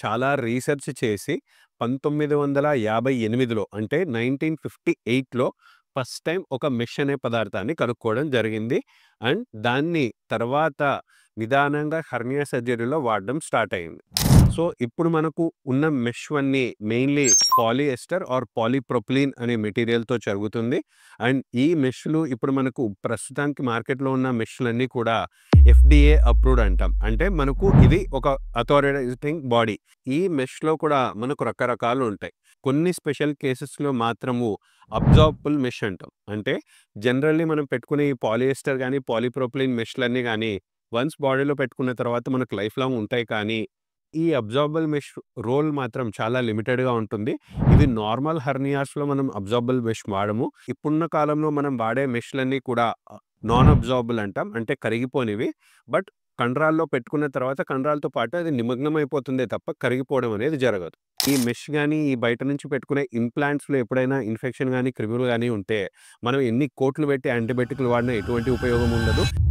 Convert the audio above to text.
చాలా రీసెర్చ్ చేసి 1958లో అంటే 1958లో ఫస్ట్ టైం ఒక మెష్ అనే పదార్థాన్ని కనుక్కోవడం జరిగింది. అండ్ దాన్ని తర్వాత నిదానంగా హెర్నియా సర్జరీలో వాడడం స్టార్ట్ అయింది. సో, ఇప్పుడు మనకు ఉన్న మెష్‌వన్నీ మెయిన్‌లీ పాలిఎస్టర్ ఆర్ పాలీప్రొపిలీన్ అనే మెటీరియల్‌తో జరుగుతుంది. అండ్ ఈ మెష్‌లు ఇప్పుడు మనకు ప్రస్తుతానికి మార్కెట్‌లో ఉన్న మెష్‌లన్నీ కూడా ఎఫ్‌డీఏ అప్రూవ్డ్ అంటాం. అంటే మనకు ఇది ఒక అథారైజింగ్ బాడీ. ఈ మెష్‌లో కూడా మనకు రకరకాలు ఉంటాయి. కొన్ని స్పెషల్ కేసెస్‌లో మాత్రము అబ్జార్బబుల్ మెష్ అంటాం. అంటే జనరల్లీ మనం పెట్టుకునే ఈ పాలిఎస్టర్ గాని, పాలీప్రొపిలీన్ మెష్‌లన్నీ గాని వన్స్ బాడీలో పెట్టుకున్న తర్వాత మనకు లైఫ్ లాంగ్ ఉంటాయి. కానీ ఈ అబ్జార్బబుల్ మెష్ రోల్ మాత్రం చాలా లిమిటెడ్‌గా ఉంటుంది. ఇది నార్మల్ హెర్నియాస్‌లో మనం అబ్జార్బబుల్ మెష్ వాడము. ఇప్పుడున్న కాలంలో మనం వాడే మెష్‌లన్నీ కూడా నాన్ అబ్జార్బబుల్ అంటాం. అంటే కరిగిపోనివి. బట్ కండరాల్లో పెట్టుకున్న తర్వాత కండరాలతో పాటు అది నిమగ్నం అయిపోతుందే తప్ప కరిగిపోవడం అనేది జరగదు. ఈ మెష్ గాని, ఈ బయట నుంచి పెట్టుకునే ఇంప్లాంట్స్‌లో ఎప్పుడైనా ఇన్ఫెక్షన్ గాని, క్రిములు గాని ఉంటే మనం ఎన్ని కోట్లు పెట్టి యాంటీబయాటిక్‌లు వాడినా ఎటువంటి ఉపయోగం ఉండదు.